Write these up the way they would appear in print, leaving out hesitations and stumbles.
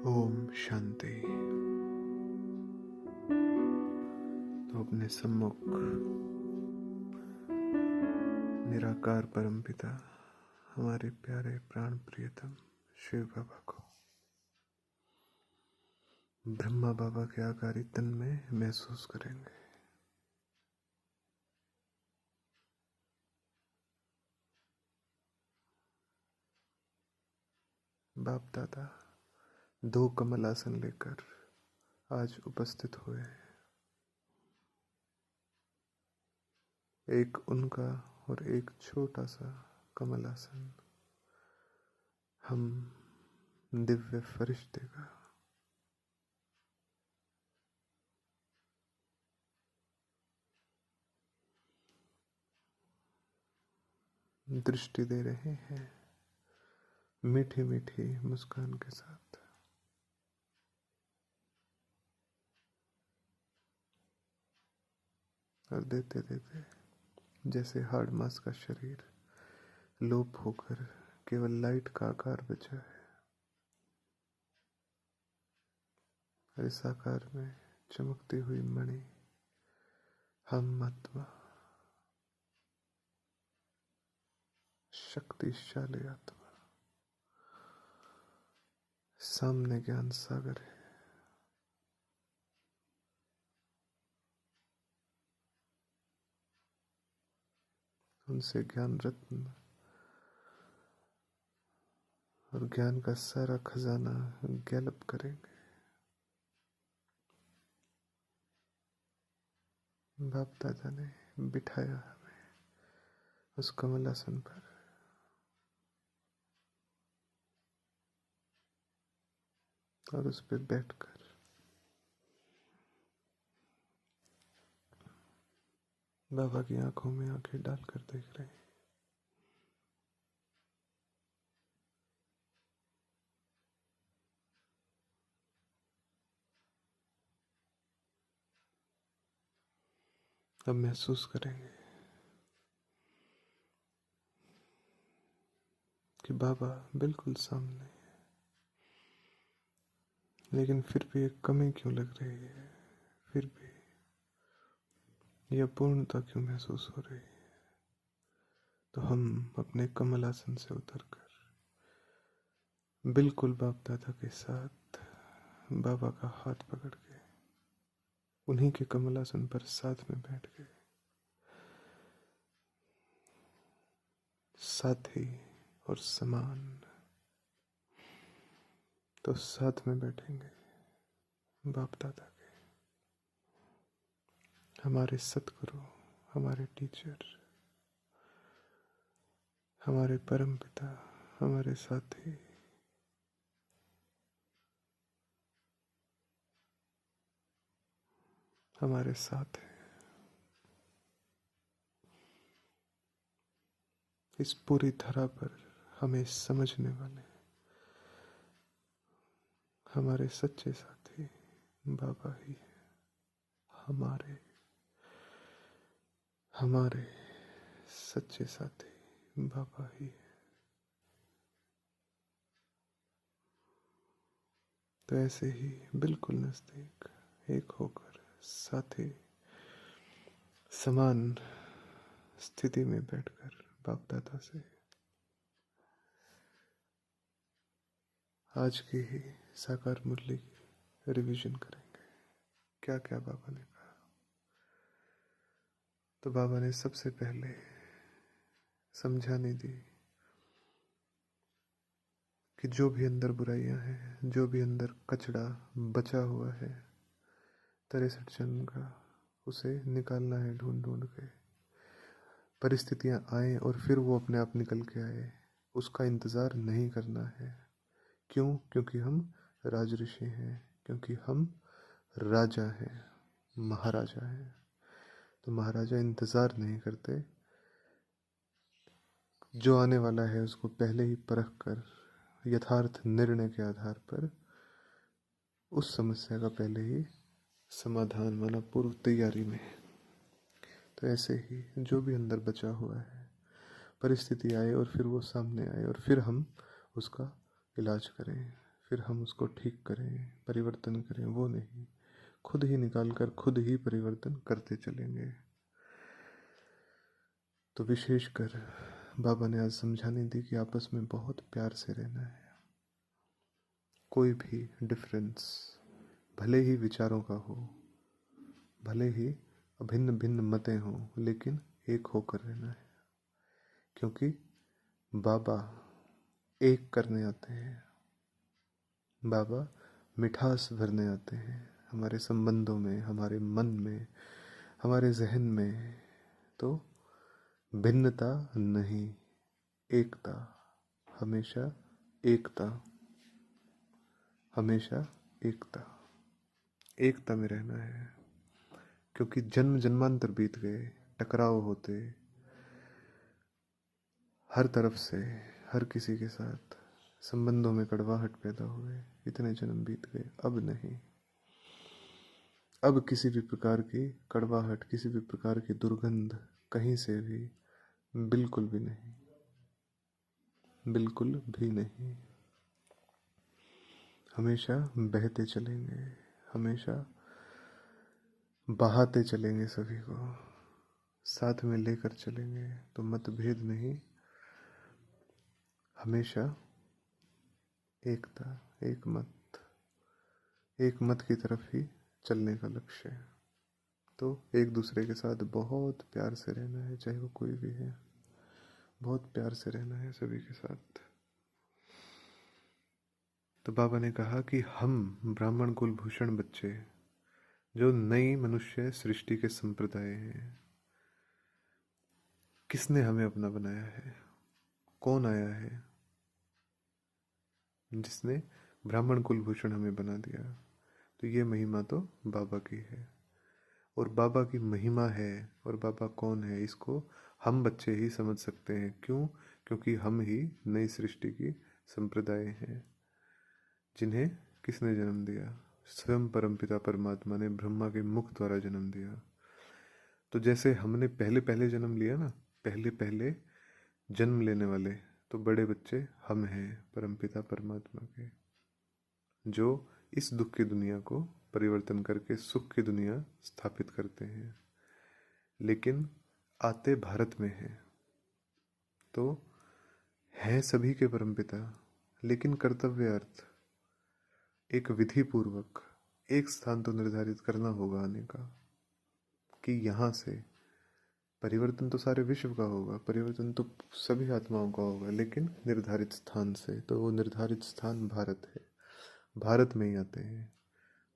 ओम शांति। तो अपने सम्मुख निराकार परमपिता हमारे प्यारे प्राण प्रियतम शिव बाबा को ब्रह्मा बाबा के आकारी तन में महसूस करेंगे। बाप दादा 2 कमल आसन लेकर आज उपस्थित हुए हैं। एक उनका और एक छोटा सा कमल आसन हम दिव्य फरिश्ते का दृष्टि दे रहे हैं मीठी मीठी मुस्कान के साथ। और देते देते जैसे हार्ड मास का शरीर लोप होकर केवल लाइट का आकार बचा है, और इस आकार में चमकती हुई मणि हम आत्मा, शक्तिशाली आत्मा, सामने ज्ञान सागर है। उनसे ज्ञान रत्न और ज्ञान का सारा खजाना गैलप करेंगे। बाप दादा ने बिठाया हमें उस कमलासन पर, और उस पर बैठकर बाबा की आंखों में आंखें डालकर देख रहे हैं। अब महसूस करेंगे कि बाबा बिल्कुल सामने है, लेकिन फिर भी एक कमी क्यों लग रही है, फिर भी यह पूर्णता क्यों महसूस हो रही है। तो हम अपने कमलासन से उतरकर बिल्कुल बाप दादा के साथ बाबा का हाथ पकड़ के उन्हीं के कमलासन पर साथ में बैठ गए। साथी और समान, तो साथ में बैठेंगे बाप दादा के, हमारे सतगुरु, हमारे टीचर, हमारे परम पिता, हमारे साथी, हमारे साथ है इस पूरी धरा पर। हमें समझने वाले हमारे सच्चे साथी बाबा ही है। हमारे हमारे सच्चे साथी बाबा ही है। तो ऐसे ही बिल्कुल नजदीक एक होकर साथी समान स्थिति में बैठकर बाप दादा से आज की ही साकार मुरली की रिवीजन करेंगे। क्या क्या बाबा ने कहा। तो बाबा ने सबसे पहले समझाने दी कि जो भी अंदर बुराइयां हैं, जो भी अंदर कचड़ा बचा हुआ है 63 जन्म का, उसे निकालना है ढूंढ ढूंढ के। परिस्थितियां आए और फिर वो अपने आप निकल के आए, उसका इंतज़ार नहीं करना है। क्यों? क्योंकि हम राजऋषि हैं, क्योंकि हम राजा हैं, महाराजा हैं। तो महाराजा इंतज़ार नहीं करते, जो आने वाला है उसको पहले ही परख कर यथार्थ निर्णय के आधार पर उस समस्या का पहले ही समाधान, माना पूर्व तैयारी में। तो ऐसे ही जो भी अंदर बचा हुआ है, परिस्थिति आए और फिर वो सामने आए और फिर हम उसका इलाज करें, फिर हम उसको ठीक करें, परिवर्तन करें, वो नहीं, खुद ही निकाल कर खुद ही परिवर्तन करते चलेंगे। तो विशेषकर बाबा ने आज समझाने दी कि आपस में बहुत प्यार से रहना है। कोई भी डिफरेंस भले ही विचारों का हो, भले ही भिन्न भिन्न मतें हों, लेकिन एक होकर रहना है, क्योंकि बाबा एक करने आते हैं। बाबा मिठास भरने आते हैं हमारे संबंधों में, हमारे मन में, हमारे जहन में। तो भिन्नता नहीं, एकता, हमेशा एकता, हमेशा एकता, एकता में रहना है। क्योंकि जन्म जन्मांतर बीत गए, टकराव होते हर तरफ से, हर किसी के साथ संबंधों में कड़वाहट पैदा हुए, इतने जन्म बीत गए। अब नहीं, अब किसी भी प्रकार की कड़वाहट, किसी भी प्रकार की दुर्गंध कहीं से भी बिल्कुल भी नहीं, बिल्कुल भी नहीं। हमेशा बहते चलेंगे, हमेशा बहाते चलेंगे, सभी को साथ में लेकर चलेंगे। तो मतभेद नहीं, हमेशा एकता, एक मत की तरफ ही चलने का लक्ष्य है। तो एक दूसरे के साथ बहुत प्यार से रहना है, चाहे वो कोई भी है, बहुत प्यार से रहना है सभी के साथ। तो बाबा ने कहा कि हम ब्राह्मण कुलभूषण बच्चे, जो नई मनुष्य सृष्टि के संप्रदाय हैं, किसने हमें अपना बनाया है? कौन आया है जिसने ब्राह्मण कुलभूषण हमें बना दिया? तो ये महिमा तो बाबा की है, और बाबा की महिमा है, और बाबा कौन है इसको हम बच्चे ही समझ सकते हैं। क्यों? क्योंकि हम ही नई सृष्टि की संप्रदाय हैं, जिन्हें किसने जन्म दिया? स्वयं परमपिता परमात्मा ने ब्रह्मा के मुख द्वारा जन्म दिया। तो जैसे हमने पहले पहले जन्म लिया ना, पहले पहले जन्म लेने वाले, तो बड़े बच्चे हम हैं परमपिता परमात्मा के, जो इस दुख की दुनिया को परिवर्तन करके सुख की दुनिया स्थापित करते हैं। लेकिन आते भारत में हैं, तो हैं सभी के परमपिता, लेकिन कर्तव्य अर्थ एक विधि पूर्वक एक स्थान तो निर्धारित करना होगा आने का, कि यहाँ से परिवर्तन तो सारे विश्व का होगा, परिवर्तन तो सभी आत्माओं का होगा, लेकिन निर्धारित स्थान से। तो वो निर्धारित स्थान भारत है, भारत में ही आते हैं।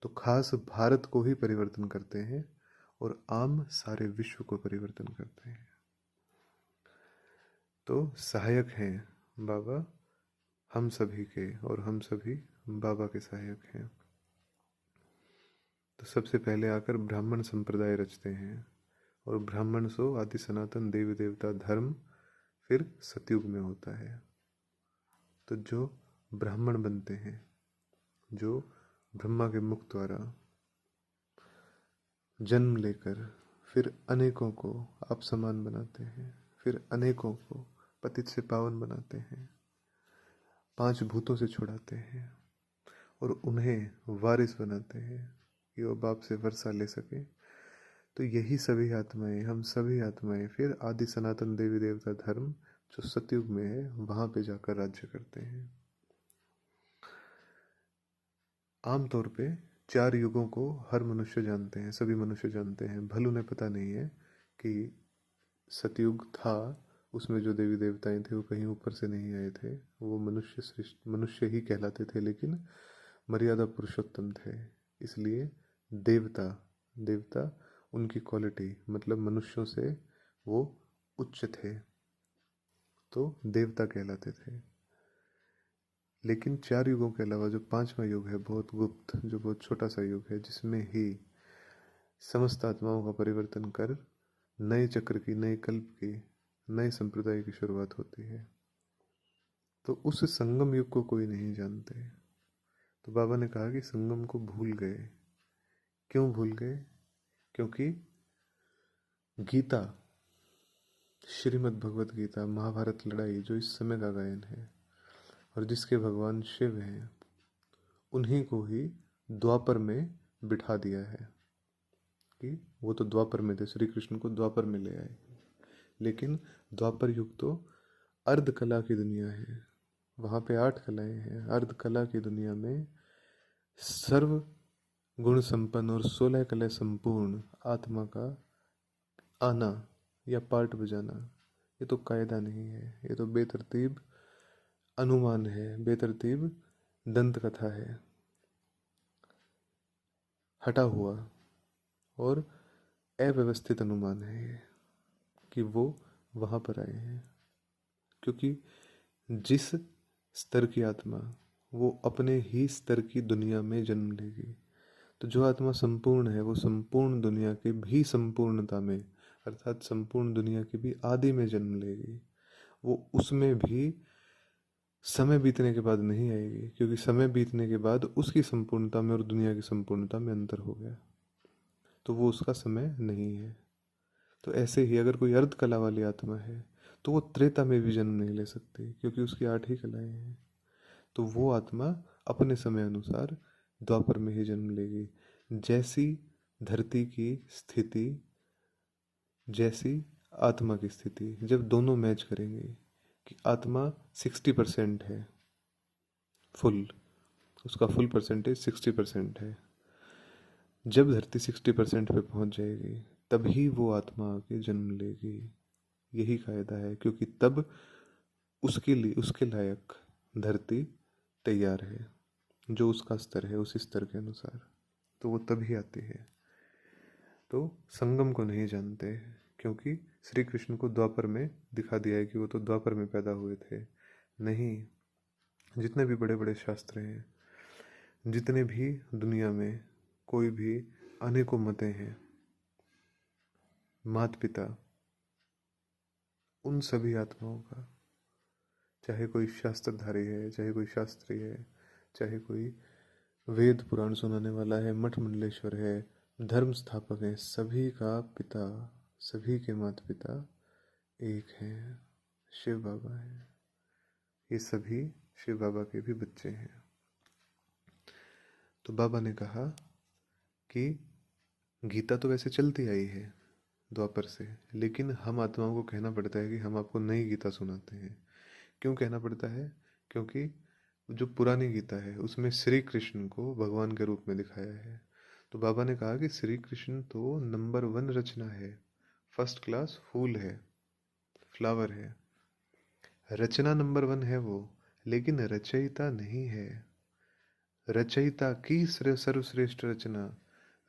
तो खास भारत को ही परिवर्तन करते हैं, और आम सारे विश्व को परिवर्तन करते हैं। तो सहायक हैं बाबा हम सभी के, और हम सभी बाबा के सहायक हैं। तो सबसे पहले आकर ब्राह्मण संप्रदाय रचते हैं, और ब्राह्मण सो आदि सनातन देवी देवता धर्म फिर सतयुग में होता है। तो जो ब्राह्मण बनते हैं, जो ब्रह्मा के मुख द्वारा जन्म लेकर फिर अनेकों को आप समान बनाते हैं, फिर अनेकों को पतित से पावन बनाते हैं, 5 भूतों से छुड़ाते हैं, और उन्हें वारिस बनाते हैं कि वो बाप से वर्षा ले सके। तो यही सभी आत्माएं, हम सभी आत्माएं फिर आदि सनातन देवी देवता धर्म जो सतयुग में है, वहां पे जाकर राज्य करते हैं। आमतौर पे 4 युगों को हर मनुष्य जानते हैं, सभी मनुष्य जानते हैं। भले उन्हें पता नहीं है कि सतयुग था, उसमें जो देवी देवताएं थे वो कहीं ऊपर से नहीं आए थे, वो मनुष्य ही कहलाते थे, लेकिन मर्यादा पुरुषोत्तम थे। इसलिए देवता देवता उनकी क्वालिटी, मतलब मनुष्यों से वो उच्च थे, तो देवता कहलाते थे। लेकिन 4 युगों के अलावा जो 5वां युग है, बहुत गुप्त, जो बहुत छोटा सा युग है, जिसमें ही समस्त आत्माओं का परिवर्तन कर नए चक्र की, नए कल्प की, नए संप्रदाय की शुरुआत होती है। तो उस संगम युग को कोई नहीं जानते। तो बाबा ने कहा कि संगम को भूल गए। क्यों भूल गए? क्योंकि गीता, श्रीमद् भगवत गीता, महाभारत लड़ाई, जो इस समय का गायन है, और जिसके भगवान शिव हैं, उन्हीं को ही द्वापर में बिठा दिया है कि वो तो द्वापर में थे, श्री कृष्ण को द्वापर में ले आए। लेकिन द्वापर युग तो अर्ध कला की दुनिया है, वहाँ पे 8 कलाएं हैं। अर्ध कला की दुनिया में सर्व गुण संपन्न और 16 कला संपूर्ण आत्मा का आना या पार्ट बजाना, ये तो कायदा नहीं है, ये तो बेतरतीब अनुमान है, बेतरतीब दंत कथा है, हटा हुआ और अव्यवस्थित अनुमान है ये कि वो वहाँ पर आए हैं। क्योंकि जिस स्तर की आत्मा, वो अपने ही स्तर की दुनिया में जन्म लेगी। तो जो आत्मा संपूर्ण है वो संपूर्ण दुनिया की भी संपूर्णता में, अर्थात संपूर्ण दुनिया की भी आदि में जन्म लेगी। वो उसमें भी समय बीतने के बाद नहीं आएगी, क्योंकि समय बीतने के बाद उसकी संपूर्णता में और दुनिया की संपूर्णता में अंतर हो गया, तो वो उसका समय नहीं है। तो ऐसे ही अगर कोई अर्ध कला वाली आत्मा है तो वो त्रेता में भी जन्म नहीं ले सकती, क्योंकि उसकी 8 ही कलाएं हैं। तो वो आत्मा अपने समय अनुसार द्वापर में ही जन्म लेगी। जैसी धरती की स्थिति, जैसी आत्मा की स्थिति, जब दोनों मैच करेंगे कि आत्मा 60% है, फुल, उसका फुल परसेंटेज 60% है, जब धरती 60% पे पहुंच जाएगी तभी वो आत्मा आके जन्म लेगी। यही कायदा है, क्योंकि तब उसके लिए, उसके लायक धरती तैयार है, जो उसका स्तर है उसी स्तर के अनुसार, तो वो तभी आती है। तो संगम को नहीं जानते, क्योंकि श्री कृष्ण को द्वापर में दिखा दिया है कि वो तो द्वापर में पैदा हुए थे। नहीं, जितने भी बड़े बड़े शास्त्र हैं, जितने भी दुनिया में कोई भी अनेकों मतें हैं, माता पिता उन सभी आत्माओं का, चाहे कोई शास्त्रधारी है, चाहे कोई शास्त्री है, चाहे कोई वेद पुराण सुनाने वाला है, मठ मंडलेश्वर है, धर्म स्थापक है, सभी का पिता, सभी के माता पिता एक हैं, शिव बाबा हैं। ये सभी शिव बाबा के भी बच्चे हैं। तो बाबा ने कहा कि गीता तो वैसे चलती आई है द्वापर से, लेकिन हम आत्माओं को कहना पड़ता है कि हम आपको नई गीता सुनाते हैं। क्यों कहना पड़ता है? क्योंकि जो पुरानी गीता है उसमें श्री कृष्ण को भगवान के रूप में दिखाया है। तो बाबा ने कहा कि श्री कृष्ण तो नंबर 1 रचना है, फर्स्ट क्लास फूल है, फ्लावर है, रचना नंबर 1 है वो, लेकिन रचयिता नहीं है। रचयिता की सर्वश्रेष्ठ रचना,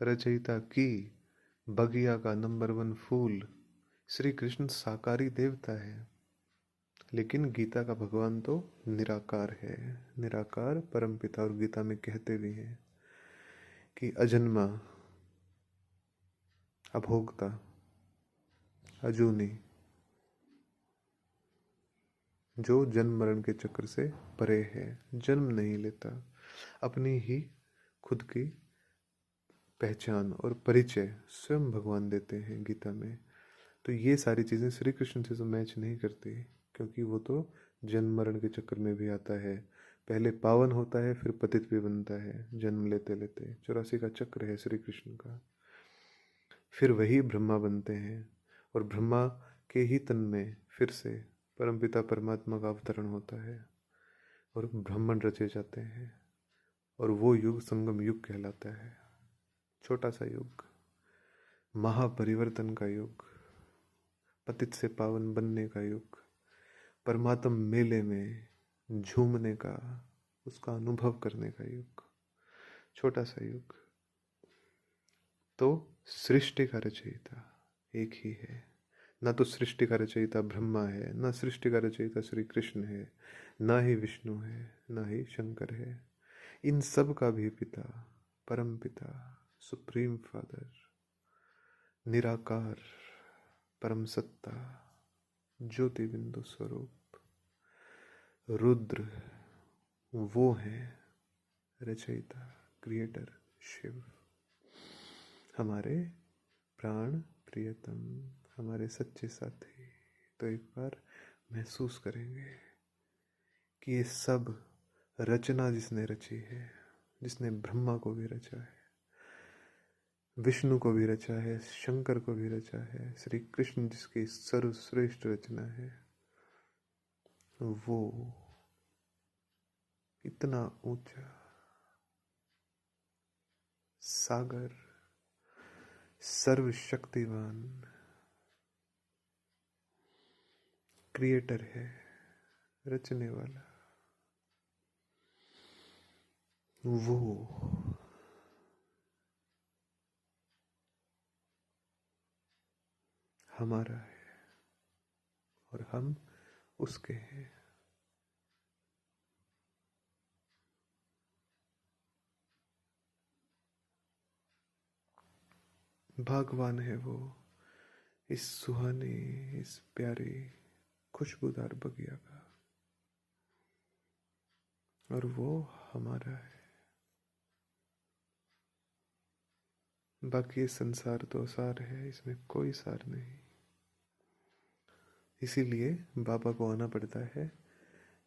रचयिता की बगिया का नंबर 1 फूल श्री कृष्ण साकारी देवता है। लेकिन गीता का भगवान तो निराकार है, निराकार परमपिता। और गीता में कहते भी हैं कि अजन्मा, अभोक्ता, अजूनी, जो जन्म मरण के चक्र से परे है, जन्म नहीं लेता, अपनी ही खुद की पहचान और परिचय स्वयं भगवान देते हैं गीता में। तो ये सारी चीज़ें श्री कृष्ण से तो मैच नहीं करती, क्योंकि वो तो जन्म मरण के चक्कर में भी आता है, पहले पावन होता है फिर पतित भी बनता है, जन्म लेते लेते 84 का चक्र है श्री कृष्ण का। फिर वही ब्रह्मा बनते हैं और ब्रह्मा के ही तन में फिर से परमपिता परमात्मा का अवतरण होता है और ब्राह्मण रचे जाते हैं। और वो युग संगम युग कहलाता है, छोटा सा युग, महापरिवर्तन का युग, पतित से पावन बनने का युग, परमात्म मेले में झूमने का, उसका अनुभव करने का युग, छोटा सा युग। तो सृष्टि का रचयिता एक ही है, ना तो सृष्टि का रचयिता ब्रह्मा है, ना सृष्टि का रचयिता श्री कृष्ण है, ना ही विष्णु है, ना ही शंकर है। इन सब का भी पिता, परम पिता, सुप्रीम फादर, निराकार, परम सत्ता, ज्योति बिंदु स्वरूप, रुद्र, वो है रचयिता, क्रिएटर, शिव, हमारे प्राण प्रियतम, हमारे सच्चे साथी। तो एक बार महसूस करेंगे कि ये सब रचना जिसने रची है जिसने ब्रह्मा को भी रचा है, विष्णु को भी रचा है, शंकर को भी रचा है, श्री कृष्ण जिसकी सर्वश्रेष्ठ रचना है, वो इतना ऊंचा सागर, सर्वशक्तिवान क्रिएटर है, रचने वाला, वो हमारा है और हम उसके हैं। भगवान है वो इस सुहाने, इस प्यारे खुशबूदार बगिया का, और वो हमारा है। बाकी ये संसार तो असार है, इसमें कोई सार नहीं। इसीलिए बाबा को आना पड़ता है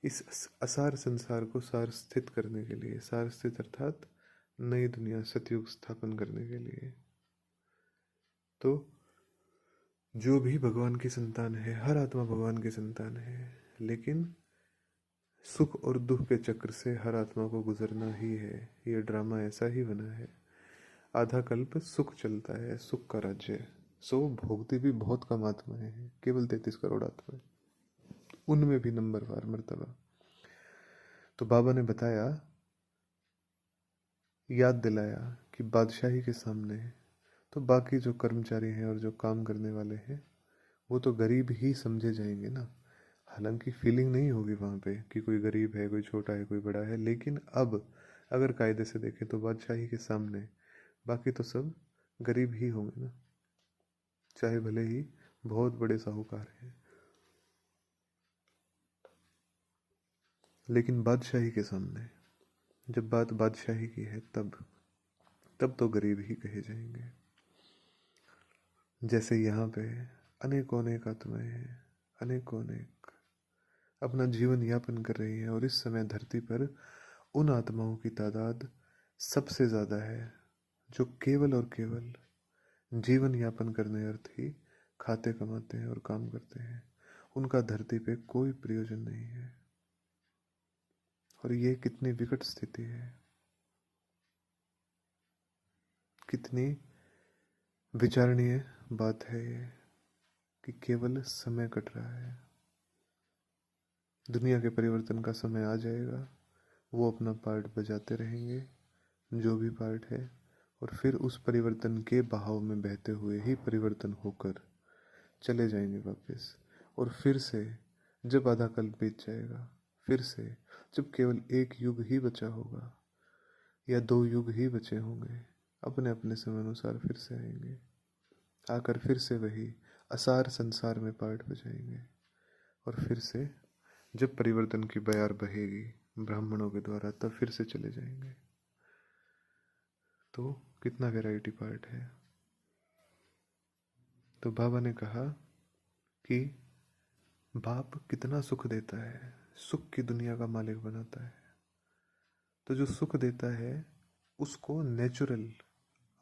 इस असार संसार को सार स्थित करने के लिए। सार स्थित अर्थात नई दुनिया सतयुग स्थापन करने के लिए। तो जो भी भगवान की संतान है, हर आत्मा भगवान की संतान है, लेकिन सुख और दुख के चक्र से हर आत्मा को गुजरना ही है। ये ड्रामा ऐसा ही बना है। आधा कल्प सुख चलता है, सुख का राज्य। सो भोगती भी बहुत कम आत्माएं हैं, केवल 33 करोड़ आत्माएं, उनमें भी नंबरवार मर्तबा। तो बाबा ने बताया, याद दिलाया कि बादशाही के सामने तो बाकी जो कर्मचारी हैं और जो काम करने वाले हैं वो तो गरीब ही समझे जाएंगे ना। हालांकि फीलिंग नहीं होगी वहाँ पे कि कोई गरीब है, कोई छोटा है, कोई बड़ा है, लेकिन अब अगर कायदे से देखें तो बादशाही के सामने बाकी तो सब गरीब ही होंगे ना, चाहे भले ही बहुत बड़े साहूकार हैं। लेकिन बादशाही के सामने जब बात बादशाही की है तब तो गरीब ही कहे जाएंगे। जैसे यहाँ पे अनेकों अनेक आत्माएं हैं, अनेकों अनेक अपना जीवन यापन कर रही हैं, और इस समय धरती पर उन आत्माओं की तादाद सबसे ज़्यादा है जो केवल और केवल जीवन यापन करने अर्थ ही खाते कमाते हैं और काम करते हैं। उनका धरती पे कोई प्रयोजन नहीं है। और ये कितनी विकट स्थिति है, कितनी विचारणीय बात है ये, कि केवल समय कट रहा है। दुनिया के परिवर्तन का समय आ जाएगा, वो अपना पार्ट बजाते रहेंगे, जो भी पार्ट है, और फिर उस परिवर्तन के बहाव में बहते हुए ही परिवर्तन होकर चले जाएंगे वापस। और फिर से जब आधा कल बीत जाएगा, फिर से जब केवल एक युग ही बचा होगा या 2 युग ही बचे होंगे, अपने अपने समय अनुसार फिर से आएंगे, आकर फिर से वही असार संसार में पार्ट बजाएंगे। और फिर से जब परिवर्तन की बयार बहेगी ब्राह्मणों के द्वारा, तब फिर से चले जाएंगे। तो कितना वैरायटी पार्ट है। तो बाबा ने कहा कि बाप कितना सुख देता है, सुख की दुनिया का मालिक बनाता है। तो जो सुख देता है उसको नेचुरल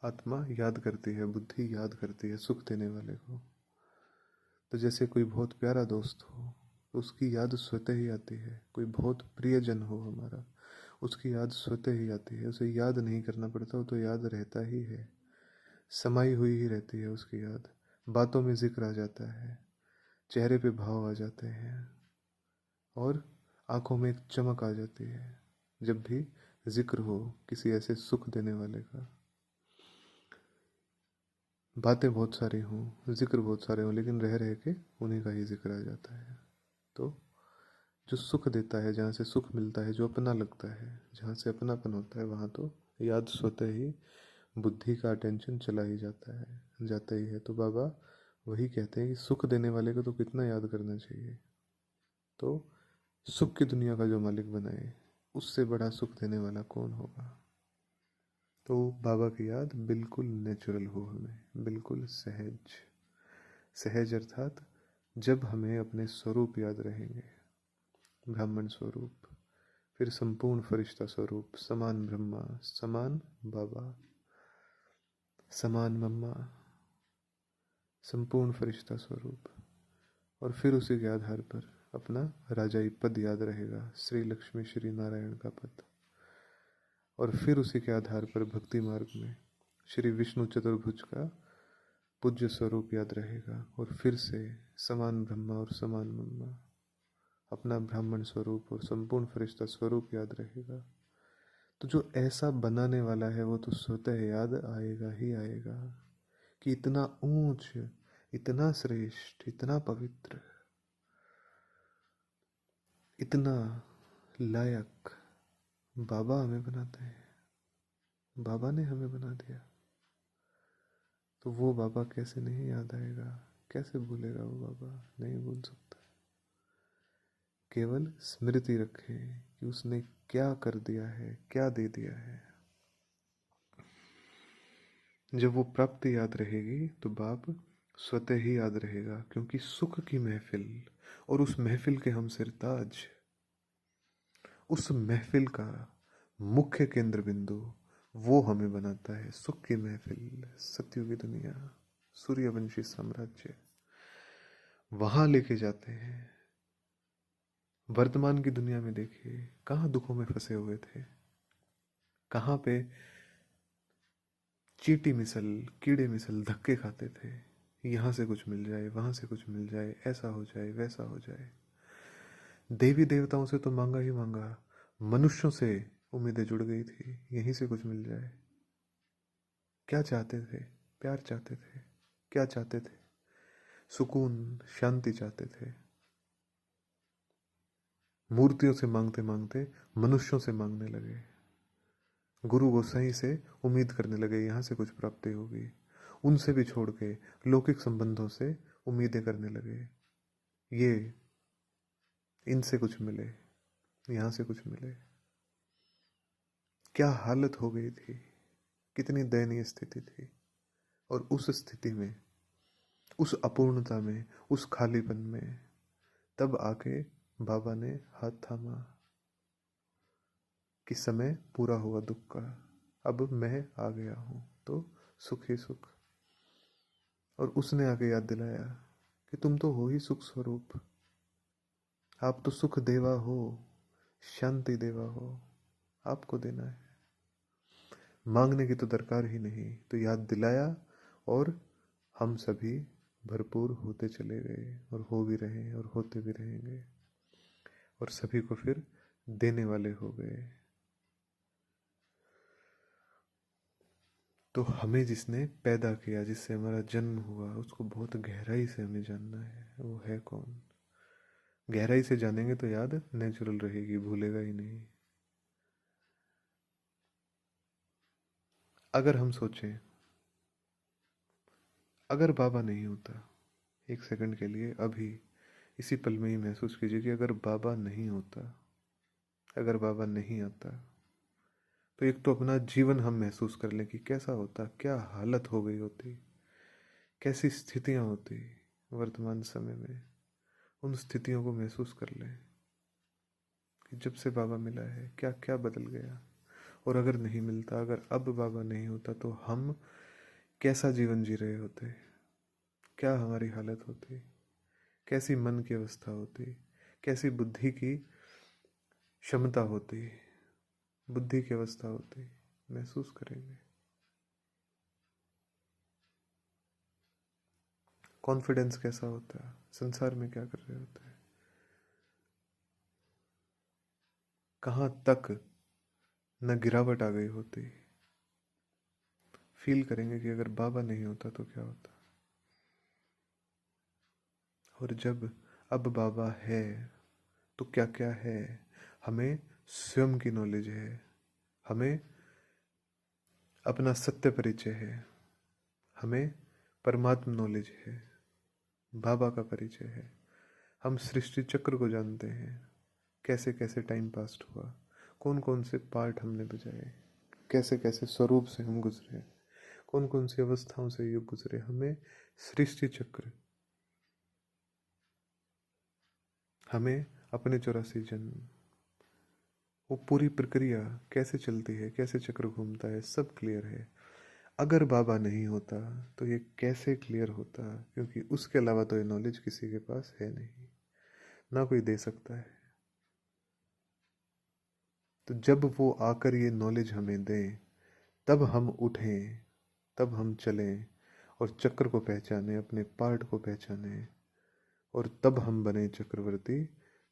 आत्मा याद करती है, बुद्धि याद करती है सुख देने वाले को। तो जैसे कोई बहुत प्यारा दोस्त हो तो उसकी याद स्वतः ही आती है। कोई बहुत प्रियजन हो हमारा, उसकी याद स्वतः ही आती है। उसे याद नहीं करना पड़ता, वो तो याद रहता ही है, समाई हुई ही रहती है उसकी याद। बातों में जिक्र आ जाता है, चेहरे पे भाव आ जाते हैं, और आंखों में एक चमक आ जाती है जब भी जिक्र हो किसी ऐसे सुख देने वाले का। बातें बहुत सारी हों, जिक्र बहुत सारे हों, लेकिन रह रह के उन्हीं का ही जिक्र आ जाता है। तो जो सुख देता है, जहाँ से सुख मिलता है, जो अपना लगता है, जहाँ से अपनापन होता है, वहाँ तो याद स्वतः ही बुद्धि का अटेंशन चला ही जाता ही है। तो बाबा वही कहते हैं कि सुख देने वाले को तो कितना याद करना चाहिए। तो सुख की दुनिया का जो मालिक बनाए, उससे बड़ा सुख देने वाला कौन होगा। तो बाबा की याद बिल्कुल नेचुरल हो, हमें बिल्कुल सहज। सहज अर्थात जब हमें अपने स्वरूप याद रहेंगे, ब्राह्मण स्वरूप, फिर संपूर्ण फरिश्ता स्वरूप, समान ब्रह्मा, समान बाबा, समान मम्मा, संपूर्ण फरिश्ता स्वरूप। और फिर उसी के आधार पर अपना राजाई पद याद रहेगा, श्री लक्ष्मी श्री नारायण का पद। और फिर उसी के आधार पर भक्ति मार्ग में श्री विष्णु चतुर्भुज का पूज्य स्वरूप याद रहेगा। और फिर से समान ब्रह्मा और समान मम्मा, अपना ब्राह्मण स्वरूप और संपूर्ण फरिश्ता स्वरूप याद रहेगा। तो जो ऐसा बनाने वाला है वो तो स्वतः याद आएगा ही आएगा कि इतना ऊंच, इतना श्रेष्ठ, इतना पवित्र, इतना लायक बाबा हमें बनाते हैं। बाबा ने हमें बना दिया, तो वो बाबा कैसे नहीं याद आएगा, कैसे भूलेगा वो बाबा? नहीं भूल सकता। केवल स्मृति रखें कि उसने क्या कर दिया है, क्या दे दिया है। जब वो प्राप्ति याद रहेगी तो बाप स्वतः ही याद रहेगा, क्योंकि सुख की महफिल और उस महफिल के हम सिरताज, उस महफिल का मुख्य केंद्र बिंदु वो हमें बनाता है। सुख की महफिल, सत्युगी दुनिया, सूर्यवंशी साम्राज्य, वहां लेके जाते हैं। वर्तमान की दुनिया में देखिए, कहाँ दुखों में फंसे हुए थे, कहाँ पे चींटी मिसल, कीड़े मिसल धक्के खाते थे। यहाँ से कुछ मिल जाए, वहाँ से कुछ मिल जाए, ऐसा हो जाए, वैसा हो जाए। देवी देवताओं से तो मांगा ही मांगा, मनुष्यों से उम्मीदें जुड़ गई थी, यहीं से कुछ मिल जाए। क्या चाहते थे? प्यार चाहते थे। क्या चाहते थे? सुकून, शांति चाहते थे। मूर्तियों से मांगते मांगते मनुष्यों से मांगने लगे। गुरु गोसाई से उम्मीद करने लगे यहाँ से कुछ प्राप्ति होगी। उनसे भी छोड़ के लौकिक संबंधों से उम्मीदें करने लगे, ये इनसे कुछ मिले, यहाँ से कुछ मिले। क्या हालत हो गई थी, कितनी दयनीय स्थिति थी। और उस स्थिति में, उस अपूर्णता में, उस खालीपन में तब आके बाबा ने हाथ थामा कि समय पूरा हुआ दुख का, अब मैं आ गया हूं तो सुख ही सुख। और उसने आके याद दिलाया कि तुम तो हो ही सुख स्वरूप, आप तो सुख देवा हो, शांति देवा हो, आपको देना है, मांगने की तो दरकार ही नहीं। तो याद दिलाया और हम सभी भरपूर होते चले गए, और हो भी रहे और होते भी रहेंगे, और सभी को फिर देने वाले हो गए। तो हमें जिसने पैदा किया, जिससे हमारा जन्म हुआ, उसको बहुत गहराई से हमें जानना है, वो है कौन। गहराई से जानेंगे तो याद नेचुरल रहेगी, भूलेगा ही नहीं। अगर हम सोचें, अगर बाबा नहीं होता, एक सेकंड के लिए अभी इसी पल में ही महसूस कीजिए कि अगर बाबा नहीं होता, अगर बाबा नहीं आता, तो एक तो अपना जीवन हम महसूस कर लें कि कैसा होता, क्या हालत हो गई होती, कैसी स्थितियां होती वर्तमान समय में। उन स्थितियों को महसूस कर लें कि जब से बाबा मिला है क्या क्या बदल गया। और अगर नहीं मिलता, अगर अब बाबा नहीं होता, तो हम कैसा जीवन जी रहे होते, क्या हमारी हालत होती, कैसी मन की अवस्था होती, कैसी बुद्धि की क्षमता होती, बुद्धि की अवस्था होती, महसूस करेंगे। कॉन्फिडेंस कैसा होता है, संसार में क्या कर रहे होते हैं, कहाँ तक न गिरावट आ गई होती। फील करेंगे कि अगर बाबा नहीं होता तो क्या होता। और जब अब बाबा है तो क्या क्या है, हमें स्वयं की नॉलेज है, हमें अपना सत्य परिचय है, हमें परमात्म नॉलेज है, बाबा का परिचय है। हम सृष्टि चक्र को जानते हैं, कैसे कैसे टाइम पास्ट हुआ, कौन कौन से पार्ट हमने बजाए, कैसे कैसे स्वरूप से हम गुजरे, कौन कौन सी अवस्थाओं से युग गुजरे। हमें सृष्टि चक्र, हमें अपने 84 जन्म, वो पूरी प्रक्रिया कैसे चलती है, कैसे चक्र घूमता है, सब क्लियर है। अगर बाबा नहीं होता तो ये कैसे क्लियर होता, क्योंकि उसके अलावा तो ये नॉलेज किसी के पास है नहीं, ना कोई दे सकता है। तो जब वो आकर ये नॉलेज हमें दें, तब हम उठें, तब हम चलें और चक्र को पहचानें, अपने पार्ट को पहचानें, और तब हम बने चक्रवर्ती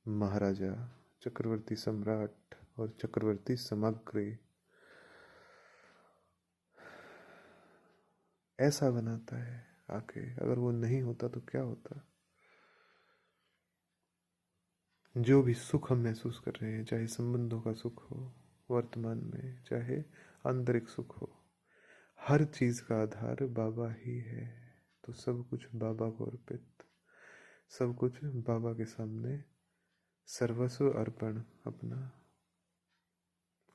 महाराजा, चक्रवर्ती सम्राट और चक्रवर्ती समग्री। ऐसा बनाता है आके। अगर वो नहीं होता तो क्या होता? जो भी सुख हम महसूस कर रहे हैं, चाहे संबंधों का सुख हो वर्तमान में, चाहे आंतरिक सुख हो, हर चीज का आधार बाबा ही है। तो सब कुछ बाबा को अर्पित, सब कुछ बाबा के सामने, सर्वस्व अर्पण अपना।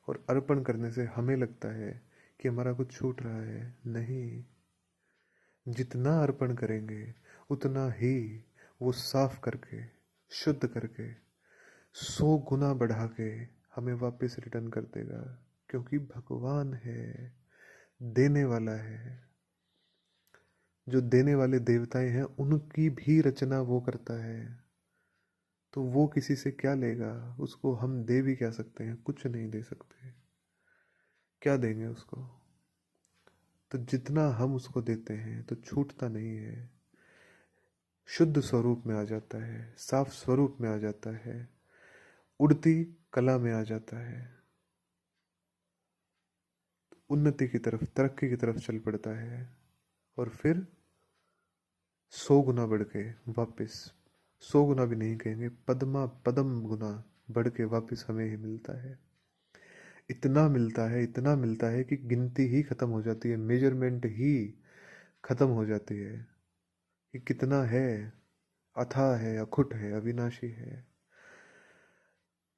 और अर्पण करने से हमें लगता है कि हमारा कुछ छूट रहा है, नहीं। जितना अर्पण करेंगे उतना ही वो साफ करके, शुद्ध करके, 100 गुना बढ़ा के हमें वापस रिटर्न कर देगा, क्योंकि भगवान है, देने वाला है। जो देने वाले देवताएं हैं उनकी भी रचना वो करता है, तो वो किसी से क्या लेगा? उसको हम दे भी क्या सकते हैं? कुछ नहीं दे सकते। क्या देंगे उसको? तो जितना हम उसको देते हैं तो छूटता नहीं है, शुद्ध स्वरूप में आ जाता है, साफ स्वरूप में आ जाता है, उड़ती कला में आ जाता है, उन्नति की तरफ, तरक्की की तरफ चल पड़ता है। और फिर 100 गुना बढ़ के वापस, 100 गुना भी नहीं कहेंगे, पद्मा पदम गुना बढ़ के वापस हमें ही मिलता है। इतना मिलता है, इतना मिलता है कि गिनती ही खत्म हो जाती है, मेजरमेंट ही खत्म हो जाती है कि कितना है, अथाह है, अखुट है, अविनाशी है।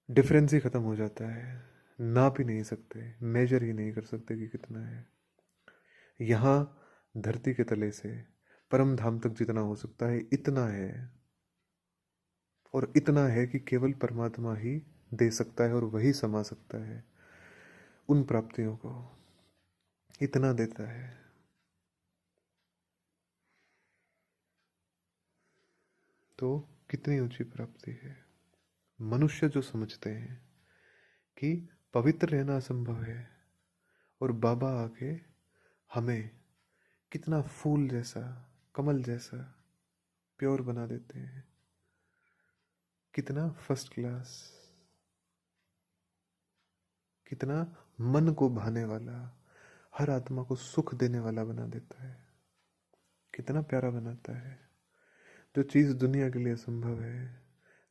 डिफरेंस ही खत्म हो जाता है, नाप ही नहीं सकते, मेजर ही नहीं कर सकते कि कितना है। यहाँ धरती के तले से परम धाम तक जितना हो सकता है इतना है, और इतना है कि केवल परमात्मा ही दे सकता है और वही समा सकता है उन प्राप्तियों को, इतना देता है। तो कितनी ऊंची प्राप्ति है। मनुष्य जो समझते हैं कि पवित्र रहना असंभव है, और बाबा आके हमें कितना फूल जैसा, कमल जैसा प्योर बना देते हैं, कितना फर्स्ट क्लास, कितना मन को भाने वाला, हर आत्मा को सुख देने वाला बना देता है, कितना प्यारा बनाता है। जो चीज़ दुनिया के लिए असंभव है,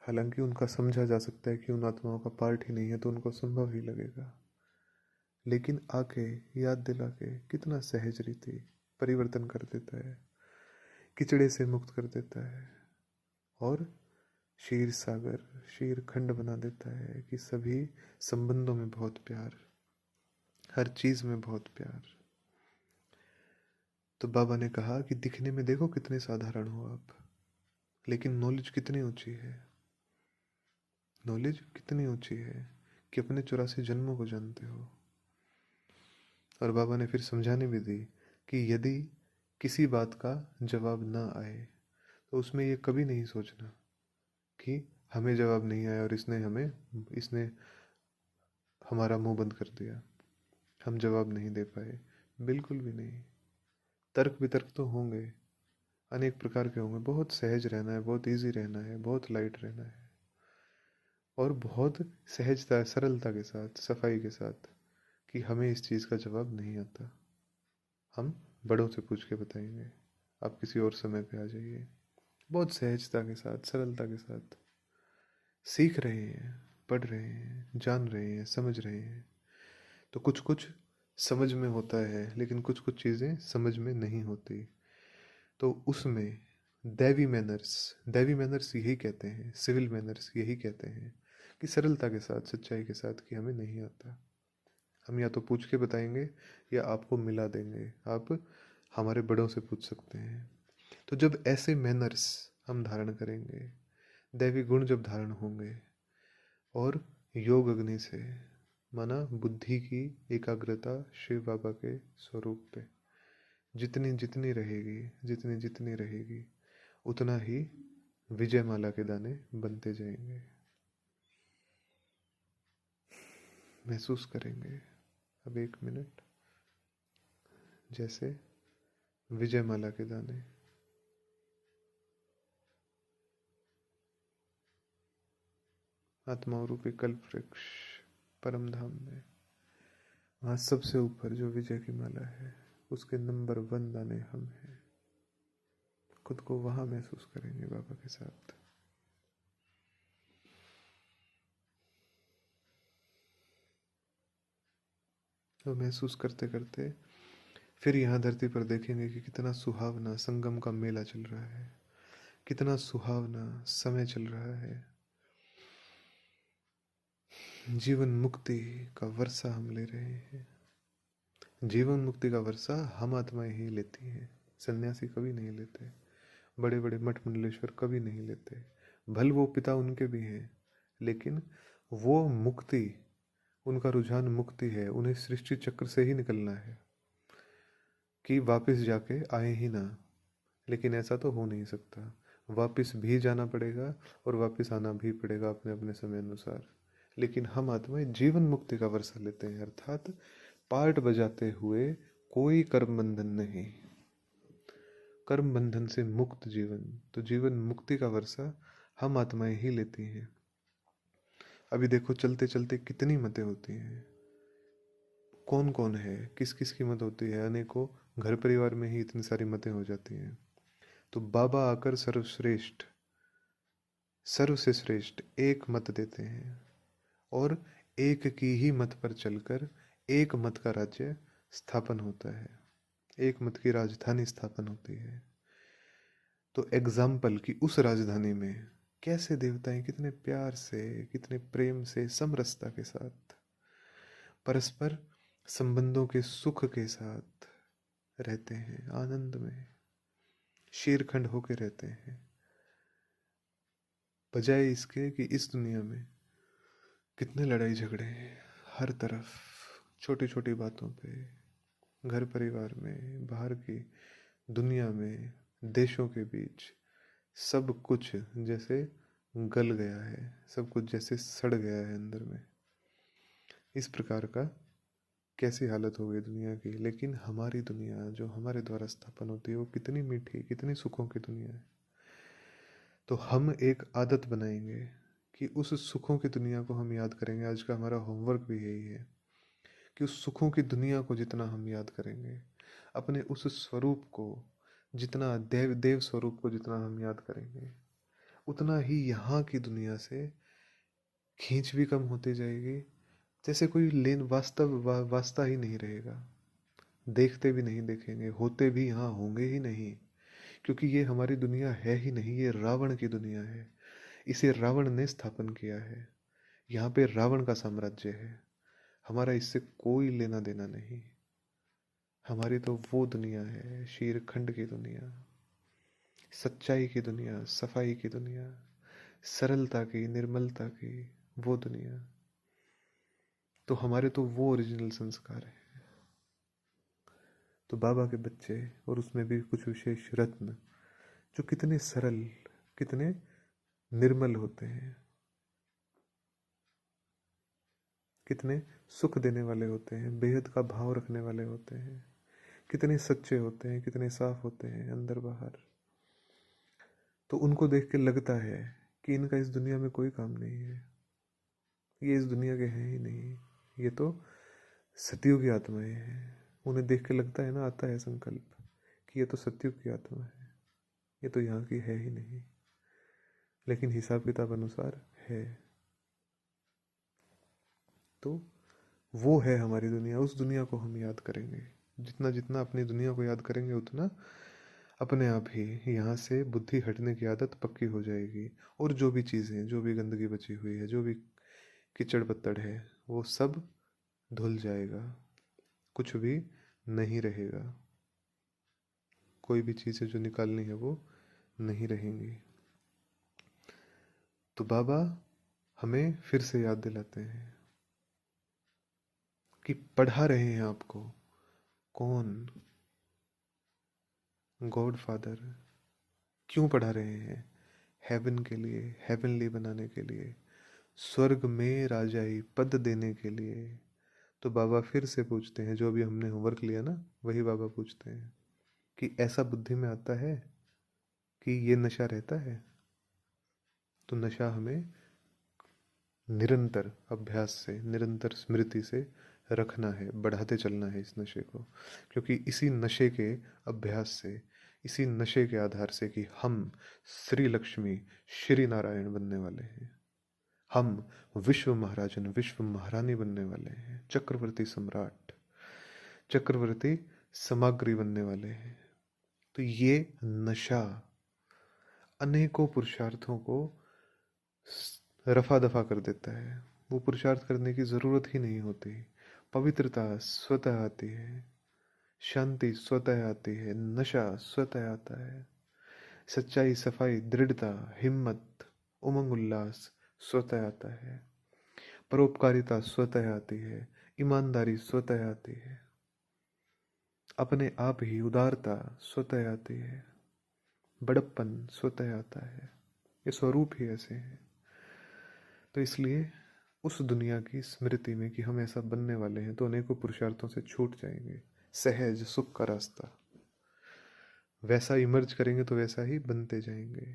हालांकि उनका समझा जा सकता है कि उन आत्माओं का पार्ट ही नहीं है, तो उनको संभव ही लगेगा, लेकिन आके याद दिला के कितना सहज रीति परिवर्तन कर देता है, किचड़े से मुक्त कर देता है, और शीर सागर, शीर खंड बना देता है कि सभी संबंधों में बहुत प्यार, हर चीज में बहुत प्यार। तो बाबा ने कहा कि दिखने में देखो कितने साधारण हो आप, लेकिन नॉलेज कितनी ऊंची है, नॉलेज कितनी ऊंची है कि अपने 84 जन्मों को जानते हो। और बाबा ने फिर समझाने भी दी कि यदि किसी बात का जवाब ना आए तो उसमें ये कभी नहीं सोचना कि हमें जवाब नहीं आया और इसने हमारा मुंह बंद कर दिया, हम जवाब नहीं दे पाए। बिल्कुल भी नहीं। तर्क वितर्क तो होंगे, अनेक प्रकार के होंगे। बहुत सहज रहना है, बहुत इजी रहना है, बहुत लाइट रहना है, और बहुत सहजता, सरलता के साथ, सफाई के साथ कि हमें इस चीज़ का जवाब नहीं आता, हम बड़ों से पूछ के बताएंगे, आप किसी और समय पे आ जाइए। बहुत सहजता के साथ, सरलता के साथ सीख रहे हैं, पढ़ रहे हैं, जान रहे हैं, समझ रहे हैं। तो कुछ कुछ समझ में होता है, लेकिन कुछ कुछ चीज़ें समझ में नहीं होती। तो उसमें दैवी मैनर्स यही कहते हैं, सिविल मैनर्स यही कहते हैं कि सरलता के साथ, सच्चाई के साथ कि हमें नहीं आता। हम या तो पूछ के बताएंगे या आपको मिला देंगे, आप हमारे बड़ों से पूछ सकते हैं। तो जब ऐसे मैनर्स हम धारण करेंगे, दैवी गुण जब धारण होंगे, और योग अग्नि से, माना बुद्धि की एकाग्रता शिव बाबा के स्वरूप पे जितनी जितनी रहेगी, जितनी जितनी रहेगी, उतना ही विजय माला के दाने बनते जाएंगे। महसूस करेंगे अब 1 मिनट, जैसे विजय माला के दाने आत्माओं रूपी कल्प वृक्ष परम धाम में, वहां सबसे ऊपर जो विजय की माला है उसके नंबर 1 दाने हम हैं। खुद को वहां महसूस करेंगे बाबा के साथ। तो महसूस करते करते फिर यहाँ धरती पर देखेंगे कि कितना सुहावना संगम का मेला चल रहा है, कितना सुहावना समय चल रहा है। जीवन मुक्ति का वर्षा हम ले रहे हैं। जीवन मुक्ति का वर्षा हम आत्माएं ही लेती हैं, सन्यासी कभी नहीं लेते, बड़े बड़े मठ मंडलेश्वर कभी नहीं लेते। भल वो पिता उनके भी हैं, लेकिन वो मुक्ति, उनका रुझान मुक्ति है, उन्हें सृष्टि चक्र से ही निकलना है कि वापस जाके आए ही ना। लेकिन ऐसा तो हो नहीं सकता, वापस भी जाना पड़ेगा और वापस आना भी पड़ेगा अपने अपने समय अनुसार। लेकिन हम आत्माएं जीवन मुक्ति का वर्षा लेते हैं, अर्थात पार्ट बजाते हुए कोई कर्म बंधन नहीं, कर्म बंधन से मुक्त जीवन। तो जीवन मुक्ति का वर्षा हम आत्माएं ही लेती हैं। अभी देखो चलते चलते कितनी मतें होती हैं, कौन कौन है, किस किस की मत होती है, अनेकों घर परिवार में ही इतनी सारी मतें हो जाती हैं। तो बाबा आकर सर्वश्रेष्ठ, सर्व से श्रेष्ठ एक मत देते हैं और एक की ही मत पर चलकर एक मत का राज्य स्थापन होता है, एक मत की राजधानी स्थापन होती है। तो एग्जाम्पल कि उस राजधानी में कैसे देवताएं कितने प्यार से, कितने प्रेम से, समरसता के साथ, परस्पर संबंधों के सुख के साथ रहते हैं, आनंद में शीरखंड होके रहते हैं, बजाय इसके कि इस दुनिया में कितने लड़ाई झगड़े हैं हर तरफ, छोटी छोटी बातों पे, घर परिवार में, बाहर की दुनिया में, देशों के बीच, सब कुछ जैसे गल गया है, सब कुछ जैसे सड़ गया है अंदर में। इस प्रकार का कैसी हालत हो गई दुनिया की। लेकिन हमारी दुनिया जो हमारे द्वारा स्थापन होती है वो कितनी मीठी, कितनी सुखों की दुनिया है। तो हम एक आदत बनाएंगे कि उस सुखों की दुनिया को हम याद करेंगे। आज का हमारा होमवर्क भी यही है कि उस सुखों की दुनिया को जितना हम याद करेंगे, अपने उस स्वरूप को जितना, देव देव स्वरूप को जितना हम याद करेंगे, उतना ही यहाँ की दुनिया से खींच भी कम होती जाएगी। जैसे कोई लेन वास्ता ही नहीं रहेगा, देखते भी नहीं देखेंगे, होते भी यहाँ होंगे ही नहीं, क्योंकि ये हमारी दुनिया है ही नहीं, ये रावण की दुनिया है। इसे रावण ने स्थापन किया है, यहाँ पे रावण का साम्राज्य है, हमारा इससे कोई लेना देना नहीं। हमारी तो वो दुनिया है, शीरखंड की दुनिया, सच्चाई की दुनिया, सफाई की दुनिया, सरलता की, निर्मलता की वो दुनिया। तो हमारे तो वो ओरिजिनल संस्कार है। तो बाबा के बच्चे, और उसमें भी कुछ विशेष रत्न जो कितने सरल, कितने निर्मल होते हैं, कितने सुख देने वाले होते हैं, बेहद का भाव रखने वाले होते हैं, कितने सच्चे होते हैं, कितने साफ होते हैं अंदर बाहर। तो उनको देख के लगता है कि इनका इस दुनिया में कोई काम नहीं है, ये इस दुनिया के हैं ही नहीं, ये तो सतयुग की आत्माएं हैं। उन्हें देख के लगता है ना, आता है संकल्प कि ये तो सतयुग की आत्मा है, ये तो यहाँ की है ही नहीं, लेकिन हिसाब किताब अनुसार है। तो वो है हमारी दुनिया, उस दुनिया को हम याद करेंगे। जितना जितना अपनी दुनिया को याद करेंगे उतना अपने आप ही यहाँ से बुद्धि हटने की आदत पक्की हो जाएगी। और जो भी चीज़ें, जो भी गंदगी बची हुई है, जो भी कीचड़ पत्तड़ है, वो सब धुल जाएगा, कुछ भी नहीं रहेगा। कोई भी चीज़ें जो निकालनी है वो नहीं रहेंगी। तो बाबा हमें फिर से याद दिलाते हैं कि पढ़ा रहे हैं आपको कौन? God father. क्यों पढ़ा रहे हैं? हेवन के लिए, हेवनली बनाने के लिए, स्वर्ग में राजाई पद देने के लिए। तो बाबा फिर से पूछते हैं, जो भी हमने होमवर्क लिया ना, वही बाबा पूछते हैं कि ऐसा बुद्धि में आता है कि ये नशा रहता है? तो नशा हमें निरंतर अभ्यास से, निरंतर स्मृति से रखना है, बढ़ाते चलना है इस नशे को। क्योंकि इसी नशे के अभ्यास से, इसी नशे के आधार से कि हम श्री लक्ष्मी, श्री नारायण बनने वाले हैं, हम विश्व महाराजन, विश्व महारानी बनने वाले हैं, चक्रवर्ती सम्राट, चक्रवर्ती समाग्री बनने वाले हैं। तो ये नशा अनेकों पुरुषार्थों को रफा दफा कर देता है। वो पुरुषार्थ करने की जरूरत ही नहीं होती। पवित्रता स्वतः आती है, शांति स्वतः आती है, नशा स्वतः आता है, सच्चाई, सफाई, दृढ़ता, हिम्मत, उमंग, उल्लास स्वतः आता है, परोपकारिता स्वतः आती है, ईमानदारी स्वतः आती है, अपने आप ही उदारता स्वतः आती है, बड़प्पन स्वतः आता है। ये स्वरूप ही ऐसे हैं। तो इसलिए उस दुनिया की स्मृति में कि हम ऐसा बनने वाले हैं, तो अनेकों पुरुषार्थों से छूट जाएंगे। सहज सुख का रास्ता, वैसा इमर्ज करेंगे तो वैसा ही बनते जाएंगे।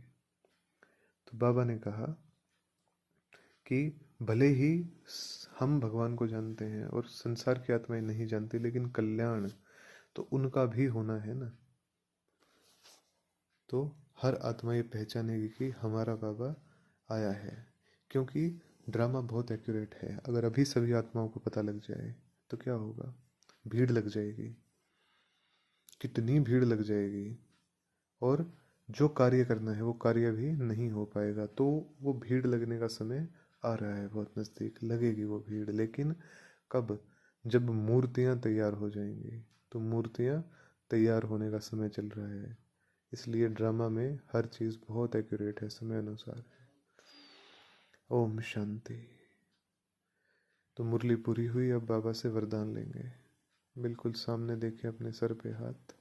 तो बाबा ने कहा कि भले ही हम भगवान को जानते हैं और संसार की आत्माएं नहीं जानती, लेकिन कल्याण तो उनका भी होना है ना। तो हर आत्मा ये पहचानेगी कि हमारा बाबा आया है। क्योंकि ड्रामा बहुत एक्यूरेट है। अगर अभी सभी आत्माओं को पता लग जाए तो क्या होगा? भीड़ लग जाएगी, कितनी भीड़ लग जाएगी, और जो कार्य करना है वो कार्य भी नहीं हो पाएगा। तो वो भीड़ लगने का समय आ रहा है, बहुत नज़दीक लगेगी वो भीड़। लेकिन कब? जब मूर्तियाँ तैयार हो जाएंगी। तो मूर्तियाँ तैयार होने का समय चल रहा है। इसलिए ड्रामा में हर चीज़ बहुत एक्यूरेट है, समय अनुसार है। ओम शांति। तो मुरली पूरी हुई। अब बाबा से वरदान लेंगे। बिल्कुल सामने देखें, अपने सर पे हाथ।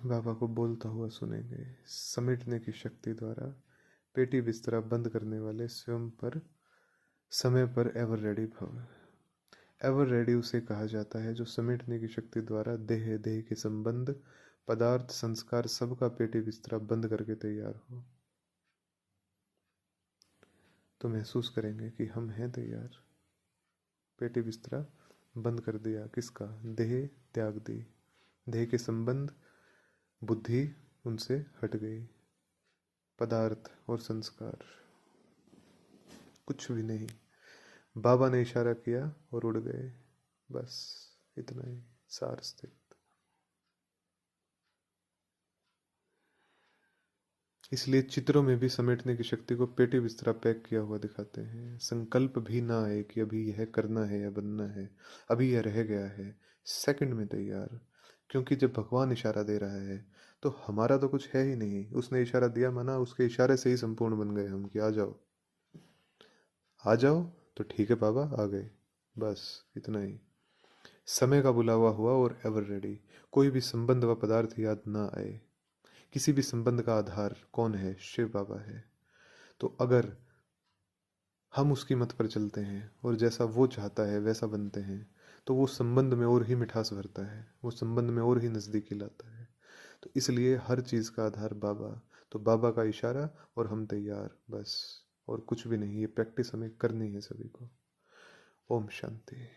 बाबा को बोलता हुआ सुनेंगे। समेटने की शक्ति द्वारा पेटी बिस्तरा बंद करने वाले स्वयं पर समय पर एवर रेडी भव। एवर रेडी उसे कहा जाता है जो समेटने की शक्ति द्वारा देह, देह के संबंध, पदार्थ, संस्कार सबका पेटी बिस्तरा बंद करके तैयार हो। तो महसूस करेंगे कि हम हैं तैयार। पेटी बिस्तरा बंद कर दिया। किसका? देह त्याग दी, देह के संबंध, बुद्धि उनसे हट गई, पदार्थ और संस्कार कुछ भी नहीं। बाबा ने इशारा किया और उड़ गए। बस इतना ही सार स्थित। इसलिए चित्रों में भी समेटने की शक्ति को पेटी बिस्तरा पैक किया हुआ दिखाते हैं। संकल्प भी ना आए कि अभी यह करना है या बनना है, अभी यह रह गया है, सेकंड में तैयार। क्योंकि जब भगवान इशारा दे रहा है तो हमारा तो कुछ है ही नहीं। उसने इशारा दिया, माना उसके इशारे से ही संपूर्ण बन गए हम कि आ जाओ, आ जाओ। तो ठीक है बाबा, आ गए। बस इतना ही। समय का बुलावा हुआ और एवर रेडी। कोई भी संबंध व पदार्थ याद ना आए। किसी भी संबंध का आधार कौन है? शिव बाबा है। तो अगर हम उसकी मत पर चलते हैं और जैसा वो चाहता है वैसा बनते हैं, तो वो संबंध में और ही मिठास भरता है, वो संबंध में और ही नज़दीकी लाता है। तो इसलिए हर चीज़ का आधार बाबा। तो बाबा का इशारा और हम तैयार, बस। और कुछ भी नहीं। ये प्रैक्टिस हमें करनी है सभी को। ओम शांति।